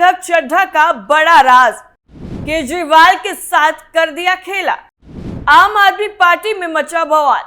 राघव चड्ढा का बड़ा राज, केजरीवाल के साथ कर दिया खेला। आम आदमी पार्टी में मचा बवाल,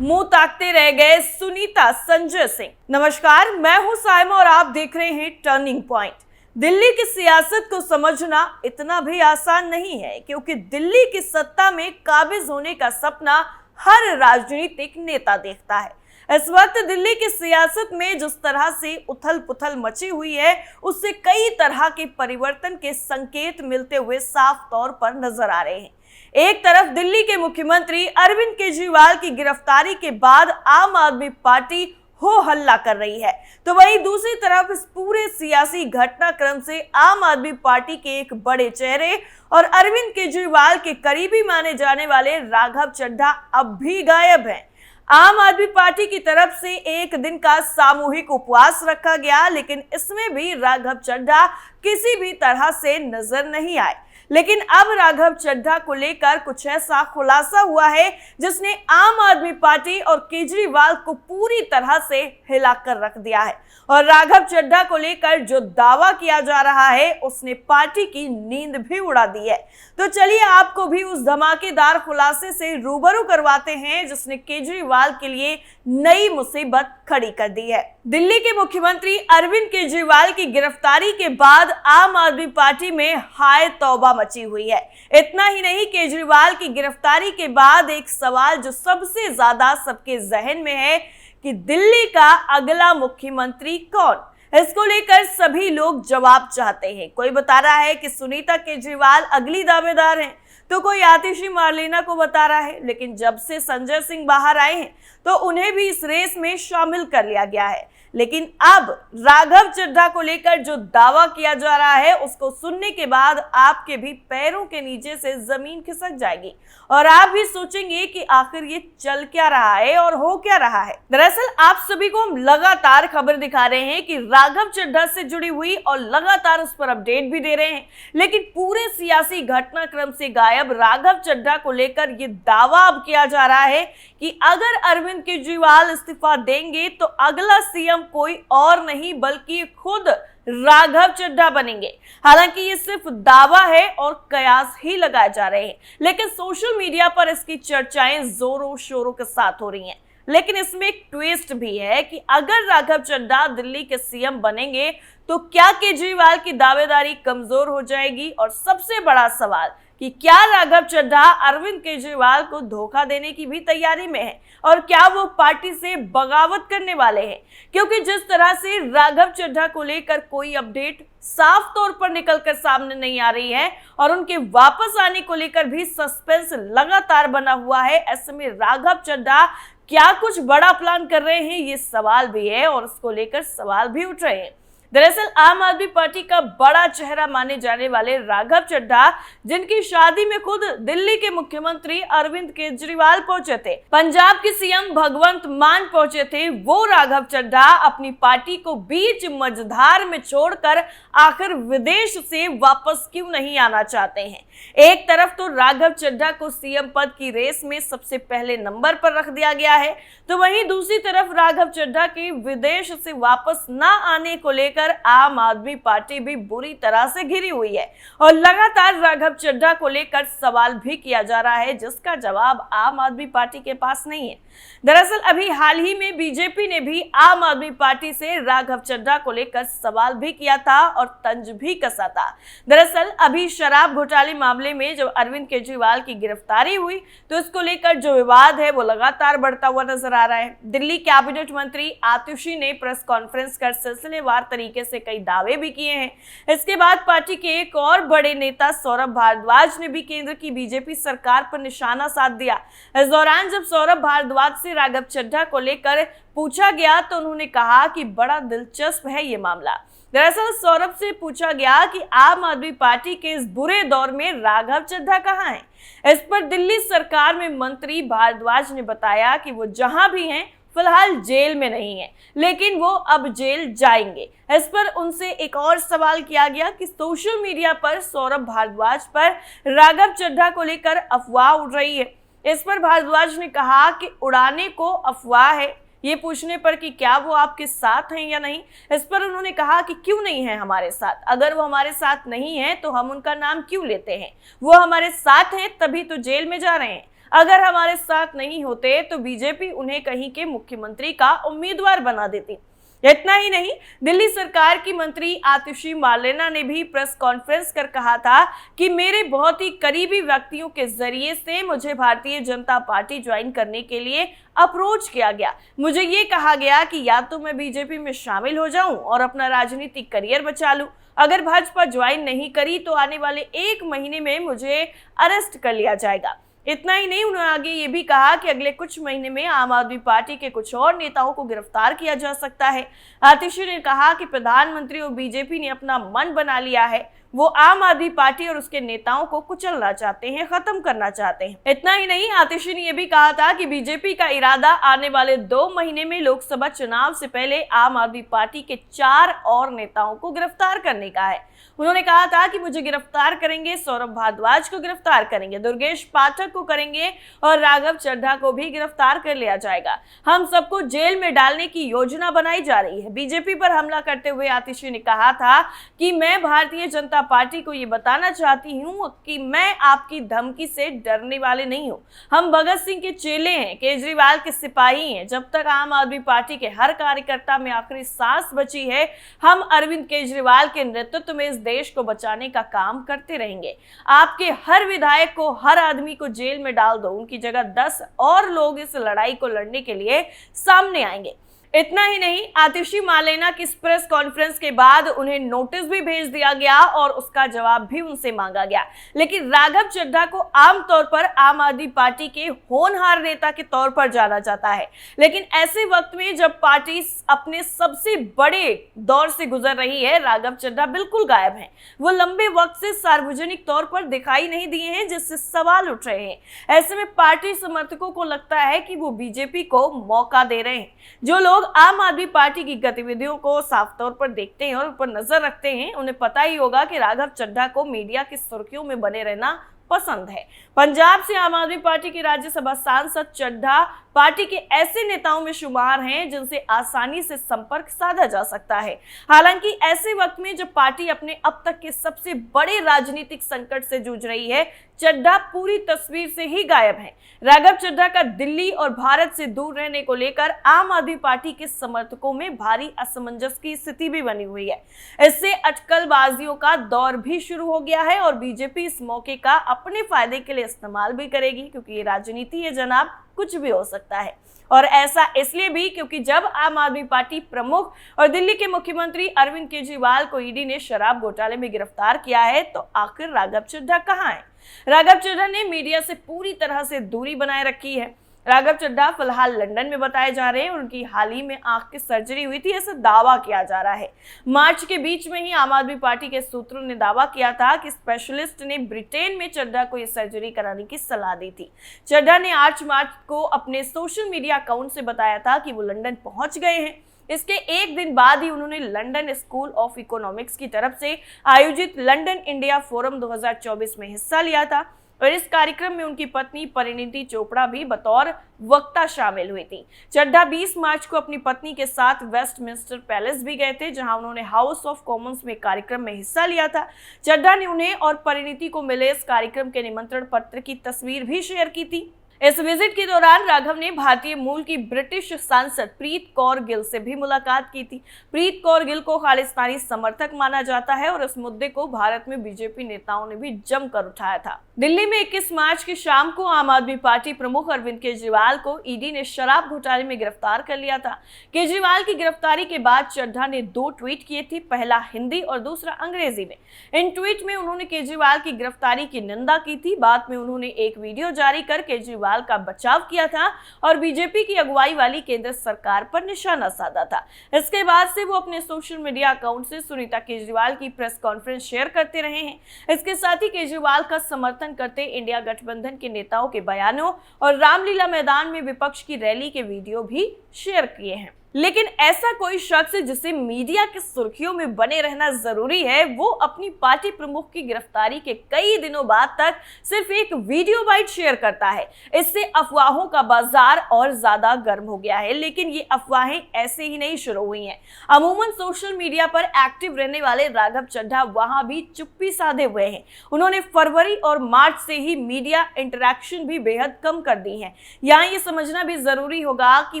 मुंह ताकते रह गए सुनीता संजय सिंह। नमस्कार, मैं हूं साइमा और आप देख रहे हैं टर्निंग पॉइंट। दिल्ली की सियासत को समझना इतना भी आसान नहीं है, क्योंकि दिल्ली की सत्ता में काबिज होने का सपना हर राजनीतिक नेता देखता है। इस वक्त दिल्ली की सियासत में जिस तरह से उथल पुथल मची हुई है, उससे कई तरह के परिवर्तन के संकेत मिलते हुए साफ तौर पर नजर आ रहे हैं। एक तरफ दिल्ली के मुख्यमंत्री अरविंद केजरीवाल की गिरफ्तारी के बाद आम आदमी पार्टी हो हल्ला कर रही है, तो वहीं दूसरी तरफ इस पूरे सियासी घटनाक्रम से आम आदमी पार्टी के एक बड़े चेहरे और अरविंद केजरीवाल के करीबी माने जाने वाले राघव चड्ढा अब भी गायब हैं। आम आदमी पार्टी की तरफ से एक दिन का सामूहिक उपवास रखा गया, लेकिन इसमें भी राघव चड्ढा किसी भी तरह से नजर नहीं आए। लेकिन अब राघव चड्ढा को लेकर कुछ ऐसा खुलासा हुआ है जिसने आम आदमी पार्टी और केजरीवाल को पूरी तरह से हिलाकर रख दिया है। और राघव चड्ढा को लेकर जो दावा किया जा रहा है, उसने पार्टी की नींद भी उड़ा दी है। तो चलिए आपको भी उस धमाकेदार खुलासे से रूबरू करवाते हैं जिसने केजरीवाल के लिए नई मुसीबत खड़ी कर दी है। दिल्ली के मुख्यमंत्री अरविंद केजरीवाल की गिरफ्तारी के बाद आम आदमी पार्टी में हाय तौबा मची हुई है। इतना ही नहीं, केजरीवाल की गिरफ्तारी के बाद एक सवाल जो सबसे ज्यादा सबके जहन में है कि दिल्ली का अगला मुख्यमंत्री कौन। इसको लेकर सभी लोग जवाब चाहते हैं। कोई बता रहा है कि सुनीता केजरीवाल अगली दावेदार हैं, तो कोई आतिशी मार्लेना को बता रहा है। लेकिन जब से संजय सिंह बाहर आए हैं तो उन्हें भी इस रेस में शामिल कर लिया गया है। लेकिन अब राघव चड्ढा को लेकर जो दावा किया जा रहा है, उसको सुनने के बाद आपके भी पैरों के नीचे से जमीन खिसक जाएगी और आप भी सोचेंगे कि आखिर ये चल क्या रहा है और हो क्या रहा है। दरअसल आप सभी को हम लगातार खबर दिखा रहे हैं कि राघव चड्ढा से जुड़ी हुई और लगातार उस पर अपडेट भी दे रहे हैं, लेकिन पूरे सियासी घटनाक्रम से गायब राघव चड्ढा को लेकर ये दावा अब किया जा रहा है कि अगर अरविंद केजरीवाल इस्तीफा देंगे तो अगला सीएम कोई और नहीं बल्कि खुद राघव चड्ढा बनेंगे। हालांकि ये सिर्फ दावा है और कयास ही लगाए जा रहे हैं, लेकिन सोशल मीडिया पर इसकी चर्चाएं जोरों शोरों के साथ हो रही हैं। लेकिन इसमें एक ट्विस्ट भी है कि अगर राघव चड्ढा दिल्ली के सीएम बनेंगे तो क्या केजरीवाल की दावेदारी कमजोर हो जाएगी। और सबसे बड़ा सवाल कि क्या राघव चड्ढा अरविंद केजरीवाल को धोखा देने की भी तैयारी में है और क्या वो पार्टी से बगावत करने वाले हैं। क्योंकि जिस तरह से राघव चड्ढा को लेकर कोई अपडेट साफ तौर पर निकलकर सामने नहीं आ रही है और उनके वापस आने को लेकर भी सस्पेंस लगातार बना हुआ है, ऐसे में राघव चड्ढा क्या कुछ बड़ा प्लान कर रहे हैं, ये सवाल भी है और इसको लेकर सवाल भी उठ रहे हैं। दरअसल आम आदमी पार्टी का बड़ा चेहरा माने जाने वाले राघव चड्ढा, जिनकी शादी में खुद दिल्ली के मुख्यमंत्री अरविंद केजरीवाल पहुंचे थे, पंजाब के सीएम भगवंत मान पहुंचे थे, वो राघव चड्ढा अपनी पार्टी को बीच मझधार में छोड़कर आखिर विदेश से वापस क्यों नहीं आना चाहते हैं। एक तरफ तो राघव चड्ढा को सीएम पद की रेस में सबसे पहले नंबर पर रख दिया गया है, तो वहीं दूसरी तरफ राघव चड्ढा के विदेश से वापस न आने को लेकर आम आदमी पार्टी भी बुरी तरह से घिरी हुई है और लगातार राघव चड्ढा को लेकर सवाल भी किया जा रहा है, जिसका जवाब आम आदमी पार्टी के पास नहीं है। दरअसल अभी हाल ही में बीजेपी ने भी आम आदमी पार्टी से राघव चड्ढा को लेकर सवाल भी किया था और तंज भी कसा था। दरअसल अभी शराब घोटाले मामले में जब अरविंद केजरीवाल की गिरफ्तारी हुई तो इसको लेकर जो विवाद है वो लगातार बढ़ता हुआ नजर आ रहा है। दिल्ली कैबिनेट मंत्री आतिशी ने प्रेस कॉन्फ्रेंस कर सिलसिलेवार तरीके से कई दावे भी किए हैं। इसके बाद पार्टी के एक और बड़े नेता सौरभ भारद्वाज ने भी केंद्र की बीजेपी सरकार पर निशाना साध दिया। इस दौरान जब सौरभ भारद्वाज से राघव चड्ढा को लेकर पूछा गया तो उन्होंने कहा कि बड़ा दिलचस्प है ये मामला। दरअसल सौरभ से पूछा गया कि आम आदमी पार्टी के इस बुरे दौर में राघव चड्ढा कहां हैं। इस पर दिल्ली सरकार में मंत्री भारद्वाज ने बताया कि वो जहां भी हैं फिलहाल जेल में नहीं है, लेकिन वो अब जेल जाएंगे। इस पर उनसे एक और सवाल किया गया कि सोशल मीडिया पर सौरभ भारद्वाज पर राघव चड्ढा को लेकर अफवाह उड़ रही है। इस पर भारद्वाज ने कहा कि उड़ाने को अफवाह है, ये पूछने पर कि क्या वो आपके साथ हैं या नहीं, इस पर उन्होंने कहा कि क्यों नहीं है हमारे साथ, अगर वो हमारे साथ नहीं है तो हम उनका नाम क्यों लेते हैं, वो हमारे साथ हैं तभी तो जेल में जा रहे हैं, अगर हमारे साथ नहीं होते तो बीजेपी उन्हें कहीं के मुख्यमंत्री का उम्मीदवार बना देती। इतना ही नहीं, दिल्ली सरकार की मंत्री आतिशी मार्लेना ने भी प्रेस कॉन्फ्रेंस कर कहा था कि मेरे बहुत ही करीबी व्यक्तियों के जरिए से मुझे भारतीय जनता पार्टी ज्वाइन करने के लिए अप्रोच किया गया। मुझे ये कहा गया कि या तो मैं बीजेपी में शामिल हो जाऊं और अपना राजनीतिक करियर बचा लूं, अगर भाजपा ज्वाइन नहीं करी तो आने वाले 1 महीने में मुझे अरेस्ट कर लिया जाएगा। इतना ही नहीं, उन्होंने आगे ये भी कहा कि अगले कुछ महीने में आम आदमी पार्टी के कुछ और नेताओं को गिरफ्तार किया जा सकता है। आतिशी ने कहा कि प्रधानमंत्री और बीजेपी ने अपना मन बना लिया है, वो आम आदमी पार्टी और उसके नेताओं को कुचलना चाहते हैं, खत्म करना चाहते हैं। इतना ही नहीं, आतिशी ने यह भी कहा था कि बीजेपी का इरादा आने वाले 2 महीने में लोकसभा चुनाव से पहले आम आदमी पार्टी के 4 और नेताओं को गिरफ्तार करने का है। उन्होंने कहा था कि मुझे गिरफ्तार करेंगे, सौरभ भारद्वाज को गिरफ्तार करेंगे, दुर्गेश पाठक को करेंगे और राघव चड्ढा को भी गिरफ्तार कर लिया जाएगा। हम सबको जेल में डालने की योजना बनाई जा रही है। बीजेपी पर हमला करते हुए आतिशी ने कहा था कि मैं भारतीय जनता पार्टी को ये बताना चाहती हूँ कि मैं आपकी धमकी से डरने वाले नहीं हूँ। हम भगत सिंह के चेले हैं, केजरीवाल के सिपाही हैं। जब तक आम आदमी पार्टी के हर कार्यकर्ता में आखिरी सांस बची है, हम अरविंद केजरीवाल के नेतृत्व में इस देश को बचाने का काम करते रहेंगे। आपके हर विधायक को, हर आदमी को जेल में डाल दो, उनकी जगह 10 और लोग इस लड़ाई को लड़ने के लिए सामने आएंगे। इतना ही नहीं, आतिशी मार्लेना की इस प्रेस कॉन्फ्रेंस के बाद उन्हें नोटिस भी भेज दिया गया और उसका जवाब भी उनसे मांगा गया। लेकिन राघव चड्ढा को आमतौर पर आम आदमी पार्टी के होनहार नेता के तौर पर जाना जाता है, लेकिन ऐसे वक्त में जब पार्टी अपने सबसे बड़े दौर से गुजर रही है, राघव चड्ढा बिल्कुल गायब हैं। वो लंबे वक्त से सार्वजनिक तौर पर दिखाई नहीं दिए हैं, जिससे सवाल उठ रहे हैं। ऐसे में पार्टी समर्थकों को लगता है कि वो बीजेपी को मौका दे रहे हैं। जो लोग आम आदमी पार्टी की गतिविधियों को साफ तौर पर देखते हैं और उन पर नजर रखते हैं, उन्हें पता ही होगा कि राघव चड्ढा को मीडिया की सुर्खियों में बने रहना पसंद है। पंजाब से आम आदमी पार्टी के राज्यसभा सांसद चड्ढा पार्टी के ऐसे नेताओं में शुमार हैं जिनसे आसानी से संपर्क साधा जा सकता है। हालांकि ऐसे वक्त में जब पार्टी अपने अब तक के सबसे बड़े राजनीतिक संकट से जूझ रही है, चड्ढा पूरी तस्वीर से ही गायब हैं। राघव चड्ढा का दिल्ली और भारत से दूर रहने को लेकर आम आदमी पार्टी के समर्थकों में भारी असमंजस की स्थिति भी बनी हुई है। इससे अटकलबाजियों का दौर भी शुरू हो गया है और बीजेपी इस मौके का अपने फायदे के लिए इस्तेमाल भी करेगी, क्योंकि ये राजनीति है जनाब, कुछ भी हो सकता है। और ऐसा इसलिए भी क्योंकि जब आम आदमी पार्टी प्रमुख और दिल्ली के मुख्यमंत्री अरविंद केजरीवाल को ईडी ने शराब घोटाले में गिरफ्तार किया है, तो आखिर राघव चड्ढा कहां है? राघव चड्ढा ने मीडिया से पूरी तरह से दूरी बनाए रखी है। राघव चड्ढा फिलहाल लंदन में बताए जा रहे हैं। उनकी हाल ही में आंख की सर्जरी हुई थी, ऐसा दावा किया जा रहा है। मार्च के बीच में ही आम आदमी पार्टी के सूत्रों ने दावा किया था कि स्पेशलिस्ट ने ब्रिटेन में चड्ढा को ये सर्जरी कराने की सलाह दी थी। चड्ढा ने 8 मार्च को अपने सोशल मीडिया अकाउंट से बताया था कि वो लंदन पहुंच गए हैं। इसके एक दिन बाद ही उन्होंने लंदन स्कूल ऑफ इकोनॉमिक्स की तरफ से आयोजित लंदन इंडिया फोरम 2024 में हिस्सा लिया था और इस कार्यक्रम में उनकी पत्नी परिणीति चोपड़ा भी बतौर वक्ता शामिल हुई थी। चड्ढा 20 मार्च को अपनी पत्नी के साथ वेस्टमिंस्टर पैलेस भी गए थे, जहां उन्होंने हाउस ऑफ कॉमन्स में कार्यक्रम में हिस्सा लिया था। चड्ढा ने उन्हें और परिणीति को मिले इस कार्यक्रम के निमंत्रण पत्र की तस्वीर भी शेयर की थी। इस विजिट के दौरान राघव ने भारतीय मूल की ब्रिटिश सांसद प्रीत कौर गिल से भी मुलाकात की थी। प्रीत कौर गिल को खालिस्तानी समर्थक माना जाता है और इस मुद्दे को भारत में बीजेपी नेताओं ने भी जमकर उठाया था। दिल्ली में 21 मार्च की शाम को आम आदमी पार्टी प्रमुख अरविंद केजरीवाल को ईडी ने शराब घोटाले में गिरफ्तार कर लिया था। केजरीवाल की गिरफ्तारी के बाद चड्ढा ने 2 ट्वीट किए थे, पहला हिंदी और दूसरा अंग्रेजी में। इन ट्वीट में उन्होंने केजरीवाल की गिरफ्तारी की निंदा की थी। बाद में उन्होंने एक वीडियो जारी कर केजरीवाल का बचाव किया था और बीजेपी की अगुवाई वाली केंद्र सरकार पर निशाना साधा था। इसके बाद से वो अपने सोशल मीडिया अकाउंट से सुनीता केजरीवाल की प्रेस कॉन्फ्रेंस शेयर करते रहे हैं। इसके साथ ही केजरीवाल का समर्थन करते इंडिया गठबंधन के नेताओं के बयानों और रामलीला मैदान में विपक्ष की रैली के वीडियो भी शेयर किए हैं। लेकिन ऐसा कोई शख्स जिसे मीडिया की सुर्खियों में बने रहना जरूरी है, वो अपनी पार्टी प्रमुख की गिरफ्तारी के कई दिनों बाद तक सिर्फ एक वीडियो बाइट शेयर करता है। इससे अफवाहों का बाजार और ज्यादा गर्म हो गया है। लेकिन ये अफवाहें ऐसे ही नहीं शुरू हुई हैं। अमूमन सोशल मीडिया पर एक्टिव रहने वाले राघव चड्ढा वहां भी चुप्पी साधे हुए हैं। उन्होंने फरवरी और मार्च से ही मीडिया इंटरेक्शन भी बेहद कम कर दी है। यहाँ ये समझना भी जरूरी होगा कि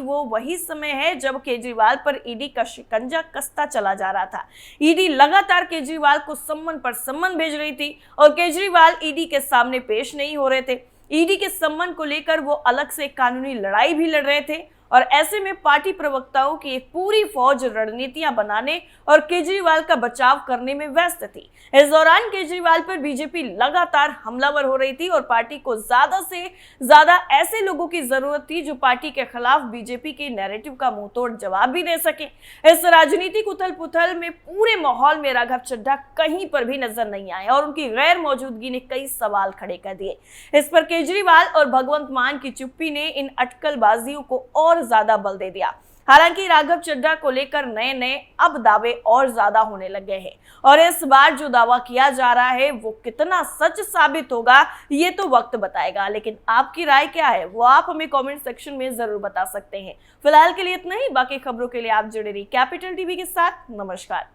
वो वही समय है जब केजरीवाल पर ईडी का शिकंजा कसता चला जा रहा था। ईडी लगातार केजरीवाल को सम्मन पर सम्मन भेज रही थी और केजरीवाल ईडी के सामने पेश नहीं हो रहे थे। ईडी के सम्मन को लेकर वो अलग से कानूनी लड़ाई भी लड़ रहे थे और ऐसे में पार्टी प्रवक्ताओं की एक पूरी फौज रणनीतियां बनाने और केजरीवाल का बचाव करने में व्यस्त थी। इस दौरान केजरीवाल पर बीजेपी लगातार हमलावर हो रही थी और पार्टी को ज्यादा से ज्यादा ऐसे लोगों की जरूरत थी जो पार्टी के खिलाफ बीजेपी के नैरेटिव का मुंहतोड़ जवाब भी दे सके। इस राजनीतिक उथल पुथल में पूरे माहौल में राघव चड्ढा कहीं पर भी नजर नहीं आए और उनकी गैर मौजूदगी ने कई सवाल खड़े कर दिए। इस पर केजरीवाल और भगवंत मान की चुप्पी ने इन अटकलबाजियों को और ज्यादा बल दे दिया। हालांकि राघव चड्ढा को लेकर नए नए अब दावे और ज्यादा होने लगे हैं और इस बार जो दावा किया जा रहा है वो कितना सच साबित होगा ये तो वक्त बताएगा। लेकिन आपकी राय क्या है वो आप हमें कमेंट सेक्शन में जरूर बता सकते हैं। फिलहाल के लिए इतना ही। बाकी खबरों के लिए आप जुड़े रहिए कैपिटल टीवी के साथ। नमस्कार।